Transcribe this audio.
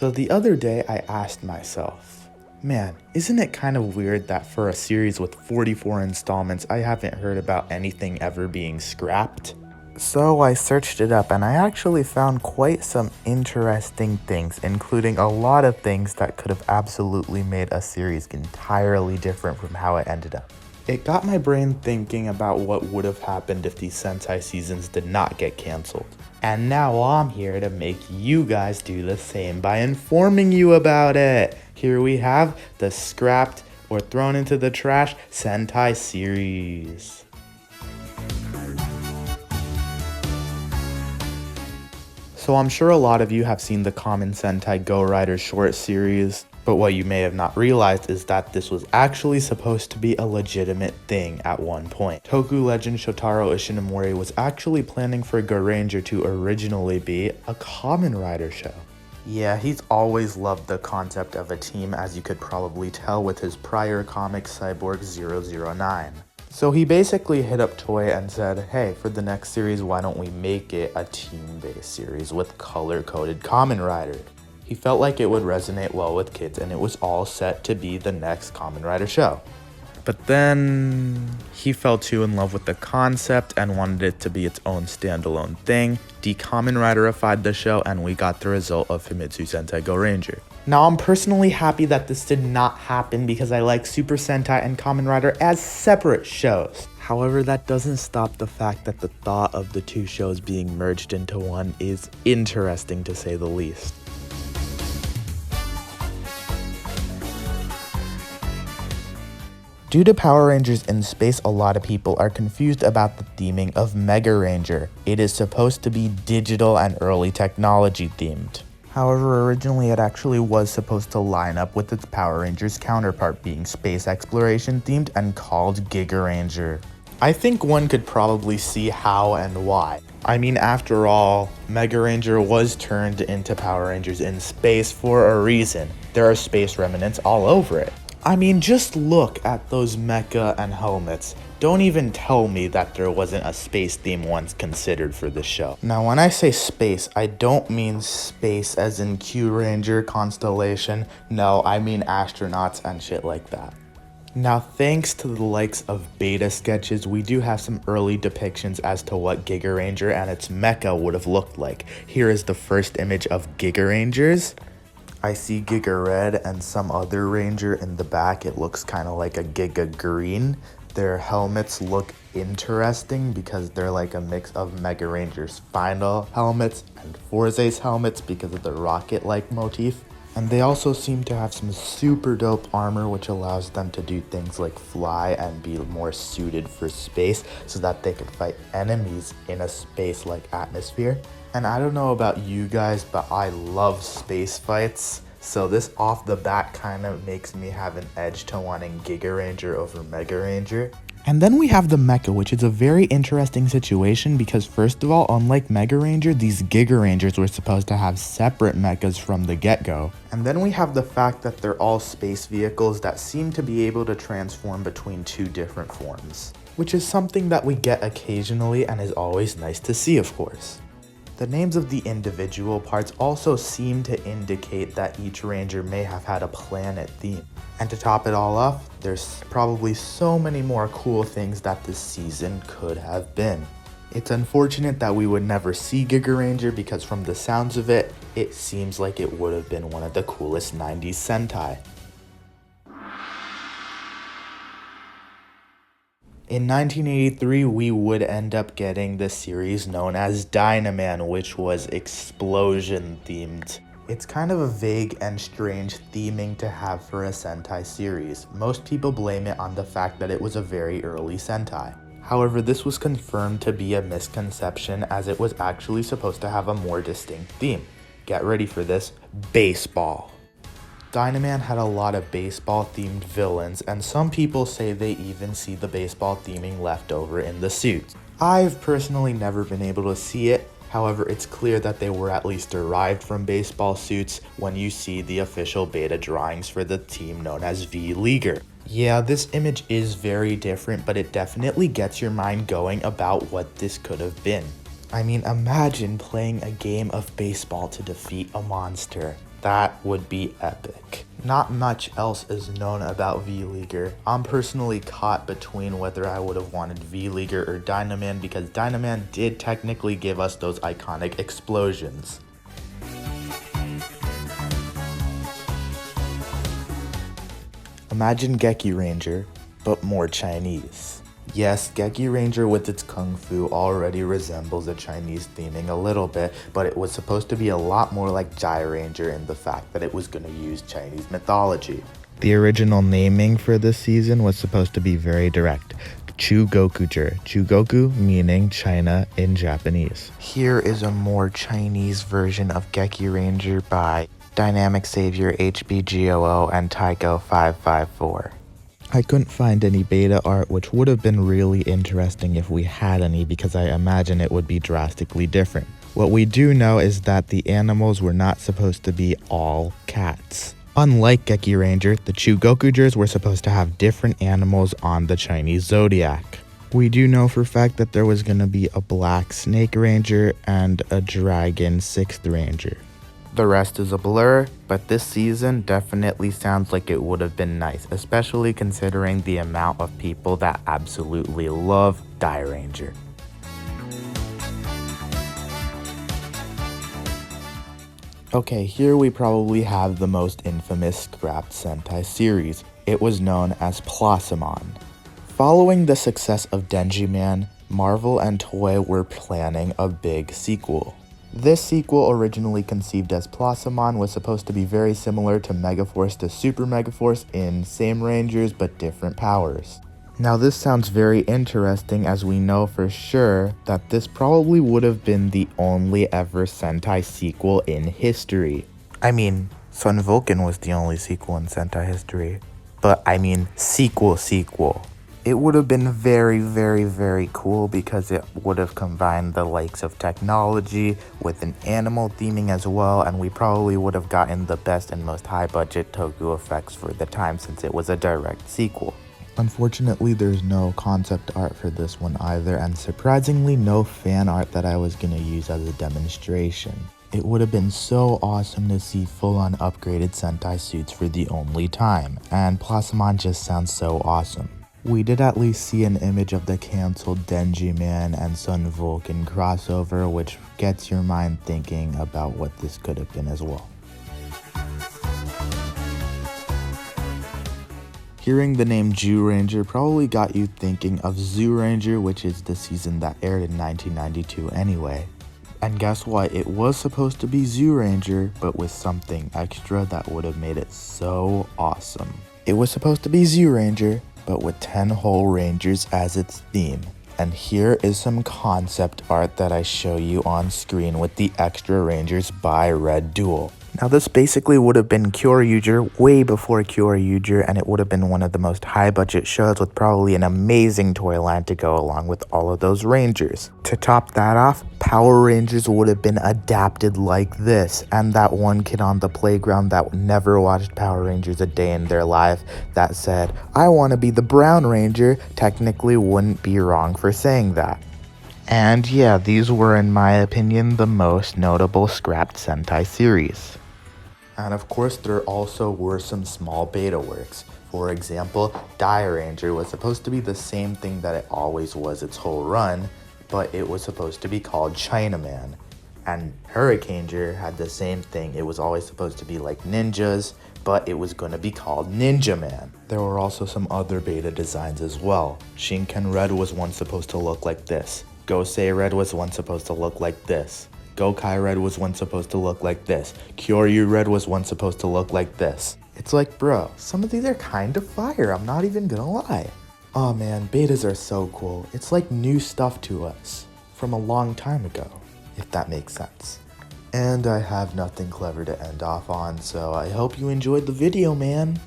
So the other day I asked myself, man, isn't it kind of weird that for a series with 44 installments, I haven't heard about anything ever being scrapped? So I searched it up and I actually found quite some interesting things, including a lot of things that could have absolutely made a series entirely different from how it ended up. It got my brain thinking about what would have happened if these Sentai seasons did not get cancelled. And now I'm here to make you guys do the same by informing you about it. Here we have the scrapped or thrown into the trash Sentai series. So I'm sure a lot of you have seen the common Sentai Go Rider short series, but what you may have not realized is that this was actually supposed to be a legitimate thing at one point. Toku legend Shotaro Ishinomori was actually planning for Go Ranger to originally be a Kamen Rider show. Yeah, he's always loved the concept of a team, as you could probably tell with his prior comic Cyborg 009. So he basically hit up Toei and said, hey, for the next series, why don't we make it a team-based series with color-coded Kamen Rider? He felt like it would resonate well with kids, and it was all set to be the next Kamen Rider show. But then he fell too in love with the concept and wanted it to be its own standalone thing, de-Kamen Riderified the show, and we got the result of Famitsu Sentai Go Ranger. Now, I'm personally happy that this did not happen because I like Super Sentai and Kamen Rider as separate shows. However, that doesn't stop the fact that the thought of the two shows being merged into one is interesting to say the least. Due to Power Rangers in space, a lot of people are confused about the theming of Mega Ranger. It is supposed to be digital and early technology themed. However, originally it actually was supposed to line up with its Power Rangers counterpart being space exploration themed and called Gekki Ranger. I think one could probably see how and why. I mean, after all, Mega Ranger was turned into Power Rangers in space for a reason. There are space remnants all over it. I mean, just look at those mecha and helmets. Don't even tell me that there wasn't a space theme once considered for this show. Now, when I say space, I don't mean space as in Q Ranger Constellation. No, I mean astronauts and shit like that. Now, thanks to the likes of beta sketches, we do have some early depictions as to what Gekki Ranger and its mecha would have looked like. Here is the first image of Gekki Rangers. I see Giga Red and some other Ranger in the back. It looks kind of like a Giga Green. Their helmets look interesting because they're like a mix of Mega Ranger's final helmets and Forze's helmets because of the rocket-like motif. And they also seem to have some super dope armor which allows them to do things like fly and be more suited for space so that they can fight enemies in a space-like atmosphere. And I don't know about you guys, but I love space fights. So this off the bat kind of makes me have an edge to wanting Giga Ranger over Mega Ranger. And then we have the mecha, which is a very interesting situation because first of all, unlike Mega Ranger, these Giga Rangers were supposed to have separate mechas from the get-go. And then we have the fact that they're all space vehicles that seem to be able to transform between two different forms, which is something that we get occasionally and is always nice to see, of course. The names of the individual parts also seem to indicate that each Ranger may have had a planet theme. And to top it all off, there's probably so many more cool things that this season could have been. It's unfortunate that we would never see Giga Ranger because from the sounds of it, it seems like it would have been one of the coolest 90s Sentai. In 1983, we would end up getting the series known as Dynaman, which was explosion themed. It's kind of a vague and strange theming to have for a Sentai series. Most people blame it on the fact that it was a very early Sentai. However, this was confirmed to be a misconception as it was actually supposed to have a more distinct theme. Get ready for this: baseball. Dynaman had a lot of baseball-themed villains, and some people say they even see the baseball theming left over in the suits. I've personally never been able to see it, however it's clear that they were at least derived from baseball suits when you see the official beta drawings for the team known as V-Leaguer. Yeah, this image is very different, but it definitely gets your mind going about what this could have been. I mean, imagine playing a game of baseball to defeat a monster. That would be epic. Not much else is known about V-Leaguer. I'm personally caught between whether I would have wanted V-Leaguer or Dynaman, because Dynaman did technically give us those iconic explosions. Imagine Gekki Ranger, but more Chinese. Yes, Gekki Ranger with its kung fu already resembles a Chinese theming a little bit, but it was supposed to be a lot more like Jai Ranger in the fact that it was going to use Chinese mythology. The original naming for this season was supposed to be very direct. Chugokuger. Chugoku meaning China in Japanese. Here is a more Chinese version of Gekki Ranger by Dynamic Savior HBGOO and Taiko 554. I couldn't find any beta art, which would have been really interesting if we had any, because I imagine it would be drastically different. What we do know is that the animals were not supposed to be all cats. Unlike Gekki Ranger, the Chugokugers were supposed to have different animals on the Chinese zodiac. We do know for a fact that there was going to be a black snake ranger and a dragon 6th ranger. The rest is a blur, but this season definitely sounds like it would have been nice, especially considering the amount of people that absolutely love Dynaman Ranger. Okay, here we probably have the most infamous scrapped Sentai series. It was known as Plosimon. Following the success of Dynaman, Marvel and Toei were planning a big sequel. This sequel, originally conceived as Plosimon, was supposed to be very similar to Megaforce to Super Megaforce in same Rangers but different powers. Now this sounds very interesting, as we know for sure that this probably would have been the only ever Sentai sequel in history. I mean, Sun Vulcan was the only sequel in Sentai history, but I mean sequel. It would have been very, very, very cool, because it would have combined the likes of technology with an animal theming as well, and we probably would have gotten the best and most high-budget toku effects for the time, since it was a direct sequel. Unfortunately, there's no concept art for this one either, and surprisingly no fan art that I was gonna use as a demonstration. It would have been so awesome to see full-on upgraded Sentai suits for the only time, and Plosimon just sounds so awesome. We did at least see an image of the cancelled Dynaman and Sun Vulcan crossover, which gets your mind thinking about what this could have been as well. Hearing the name Jew Ranger probably got you thinking of Zoo Ranger, which is the season that aired in 1992 anyway. And guess what? It was supposed to be Zoo Ranger, but with something extra that would have made it so awesome. It was supposed to be Zoo Ranger, but with 10 whole Rangers as its theme. And here is some concept art that I show you on screen with the extra Rangers by Red Duel. Now this basically would have been Kyoryuger way before Kyoryuger, and it would have been one of the most high budget shows with probably an amazing toy line to go along with all of those Rangers. To top that off, Power Rangers would have been adapted like this, and that one kid on the playground that never watched Power Rangers a day in their life that said, "I want to be the Brown Ranger," technically wouldn't be wrong for saying that. And yeah, these were in my opinion the most notable scrapped Sentai series. And of course there also were some small beta works. For example, Dynaman Ranger was supposed to be the same thing that it always was its whole run, but it was supposed to be called Chinaman. And Hurricaneger had the same thing. It was always supposed to be like ninjas, but it was going to be called Ninja Man. There were also some other beta designs as well. Shinken Red was once supposed to look like this. Gosei Red was once supposed to look like this. Gokai Red was once supposed to look like this. Kyoryu Red was once supposed to look like this. It's like, bro, some of these are kind of fire, I'm not even gonna lie. Oh man, betas are so cool. It's like new stuff to us from a long time ago, if that makes sense. And I have nothing clever to end off on, so I hope you enjoyed the video, man.